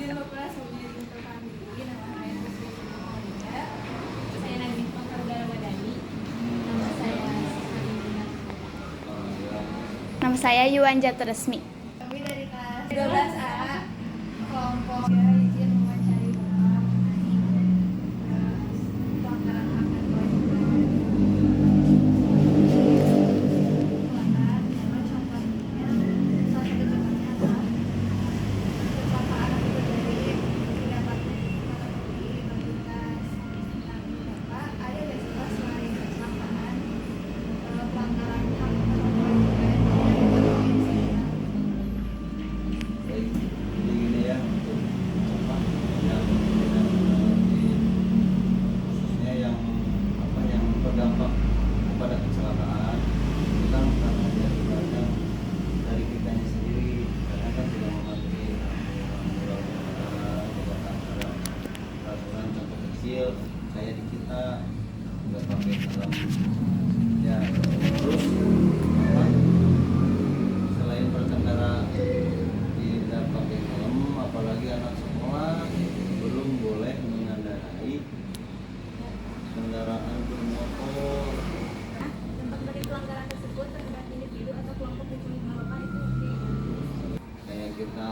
Bapak sebelumnya diperkenalkan diri, nama saya Putri Sumarga. Saya Nadine Fakarudara Madani. Nama saya Salimina. Nama saya Yuanja Resmi. Kami dari kelas 12A, kelompok ya, izin mewawancari Bapak mengenai pelanggaran hak dan kewajiban. Pelanggaran, contohnya, salah satu contohnya adalah kecelakaan akibat dari tidak patuhi lalu lintas. Nah, Bapak, ada nggak sih Pak selain kecelakaan, pelanggaran hak atau kewajiban yang berpotensi Baik, jadi gini ya, untuk apa khususnya yang berdampak kepada kecelakaan itu kan karena dari kitanya sendiri, karena kan tidak mematuhi peraturan contoh kecil kayak di kita nggak pakai helm ya, terus apa selain berkendara tidak pakai helm, apalagi anak sekolah belum boleh mengendarai kendaraan bermotor. dampak dari pelanggaran tersebut terhadap individu atau kelompok di lingkungan Bapak itu Kayak kita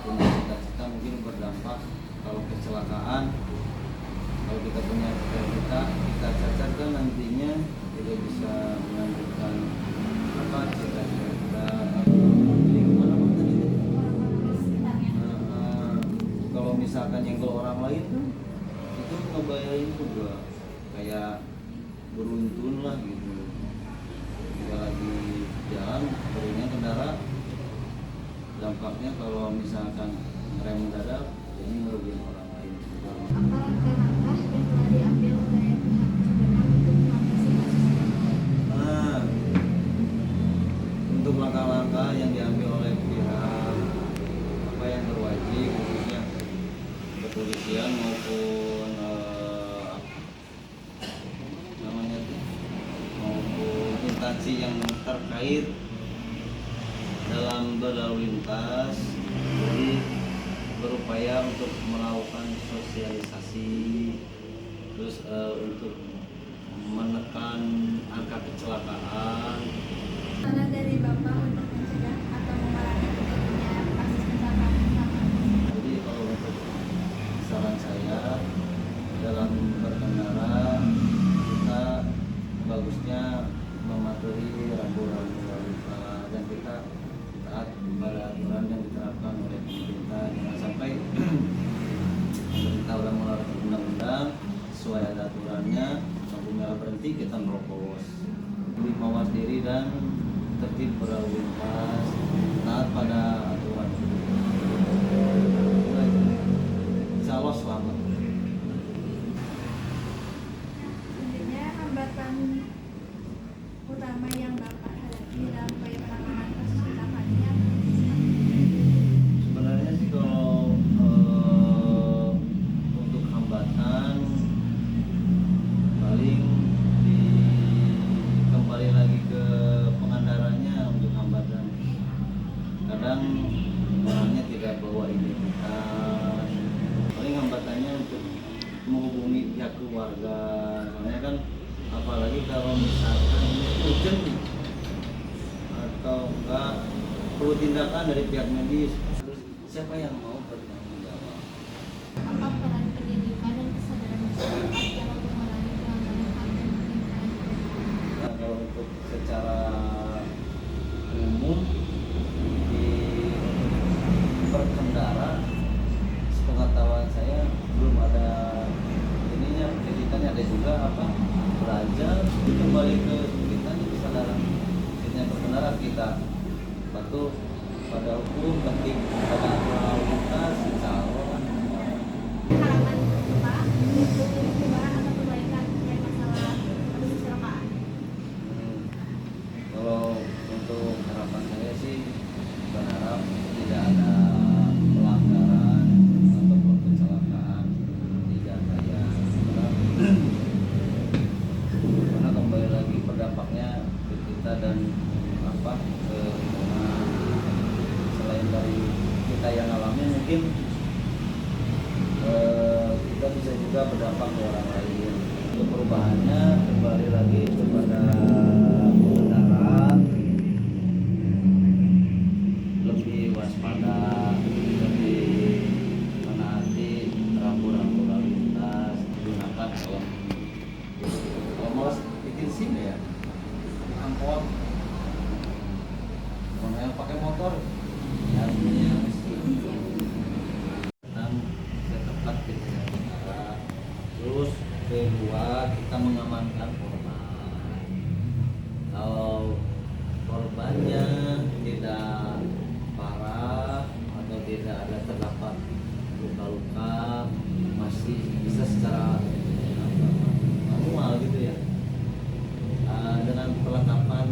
punya cita-cita mungkin berdampak kalau kecelakaan, kalau kita punya cita-cita kita cacat kan nantinya tidak bisa melanjutkan cita-cita kita lingkungan apa tadi. orang-orang sekitarnya. Kalau misalkan nyenggol orang lain itu ngebayarin juga kayak beruntun lah gitu. Kita lagi jalan barunya kendara, dampaknya kalau misalkan rem mendadak ini ngerugiin orang lain juga. Apa langkah-langkah yang telah diambil oleh pihak berwenang untuk mengatasi kasus ini? Nah, untuk langkah-langkah yang diambil oleh pihak yang berwajib, khususnya kepolisian maupun namanya tuh, maupun instansi yang terkait dalam berlalu lintas, jadi berupaya untuk melakukan sosialisasi, terus untuk menekan angka kecelakaan. Saran dari Bapak untuk mencegah atau mengurangi terjadinya kasus kecelakaan. Jadi kalau untuk saran saya dalam berkendara, kita bagusnya mematuhi rambu-rambu lalu lintas dan kita taat pada aturan yang diterapkan oleh pemerintah. Jangan sampai pemerintah sudah mengeluarkan undang-undang sesuai ada aturannya, lampu merah berhenti kita merokok. Lebih mawas diri dan tertib berlalu lintas, taat pada aturan. Insya Allah selamat. Intinya hambatan utama yang Bapak hadapi dalam upaya penanganan kasus kecelakaan ini apa? Sebenarnya sih kalau untuk hambatan paling kembali lagi ke pengendaranya. Untuk hambatan kadang orangnya tidak bawa identitas, paling hambatannya untuk menghubungi pihak keluarga, soalnya kan apalagi kalau misalkan hujan nih atau enggak perlu tindakan dari pihak medis, terus siapa yang mau bertanggung jawab? Apa peran pendidikan dan kesadaran masyarakat dalam mengurangi pelanggaran hak dan lingkungan? Nah, kalau untuk secara umum di berkendara, sepengetahuan saya belum ada ininya, pendidikannya. Ada juga belajar kembali ke kitanya kesadaran kita berkendara, kita patuh pada hukum, tertib pada aturan lalu lintas, insya Allah. Harapan Bapak untuk perubahan atau perbaikan dari masalah kasus kecelakaan? Kalau untuk harapan saya sih berharap tidak ada pelanggaran ataupun kecelakaan, tidak kayak karena kembali lagi berdampaknya ke kita dan ke lingkungan. Selain dari kita yang alami, mungkin juga berdampak ke orang lain. Untuk perubahannya kembali lagi kepada pengendara lebih waspada, lebih menaati rambu-rambu lalu lintas, gunakan helm. Kalau mau bikin SIM ya angkot, kalau yang pakai motor ya punya SIM. Saya tepat kita pengendara. Terus kedua, kita mengamankan korban. Kalau korbannya tidak parah atau tidak ada terdapat luka-luka, masih bisa secara manual gitu ya, dengan perlengkapan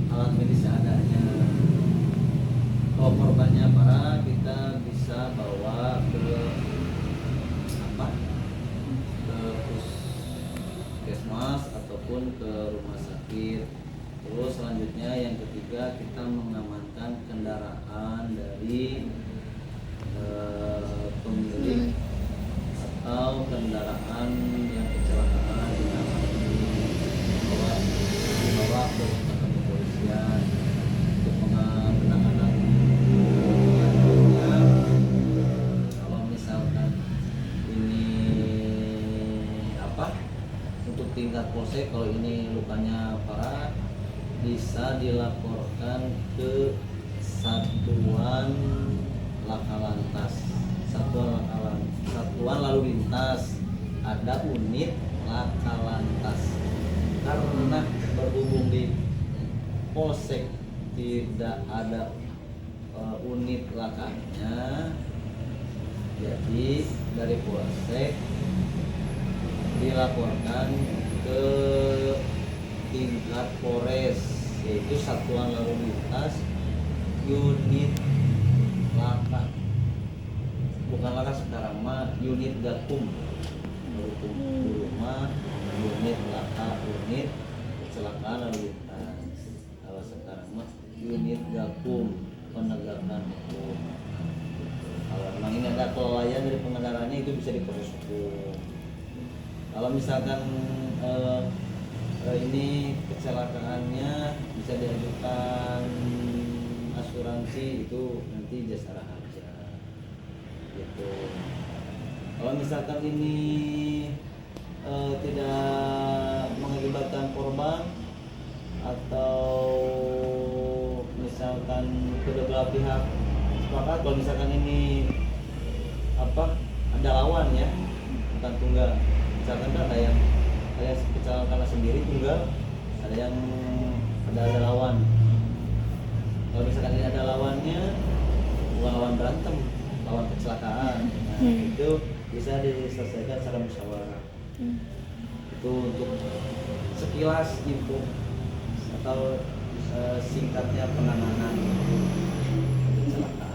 alat medis seadanya. Kalau korbannya parah, kita bisa bawa ke puskesmas ataupun ke rumah sakit. Terus selanjutnya yang ketiga, kita mengamankan kendaraan dari pemilik atau kendaraan yang kecelakaan dibawa ke kantor kepolisian untuk penanganan selanjutnya. Kalau misalkan ini untuk tingkat polsek, kalau ini lukanya parah bisa dilaporkan ke satuan lalu lintas, ada unit laka lantas. Karena berhubung di polsek tidak ada unit lakanya, jadi dari polsek dilaporkan ke tingkat Polres, yaitu satuan lalu lintas unit laka, bukan laka sekarang mah unit gakum, rumah unit laka, unit kecelakaan lalu lintas. Kalau sekarang mah unit gakum, penegakan hukum. Kalau memang ini ada kelalaian dari pengendaranya, itu bisa diproses hukum. Kalau misalkan ini kecelakaannya bisa diajukan asuransi, itu nanti jasa aja gitu. Kalau misalkan ini tidak mengakibatkan korban atau misalkan kedua belah pihak sepakat, kalau misalkan ini ada lawan ya, bukan tunggal. Misalkan ada yang kecelakaan sendiri tunggal, ada yang ada lawan. Kalau misalkan ini ada lawannya, bukan lawan berantem, lawan kecelakaan, nah itu bisa diselesaikan secara musyawarah. Itu untuk sekilas info atau singkatnya penanganan kecelakaan.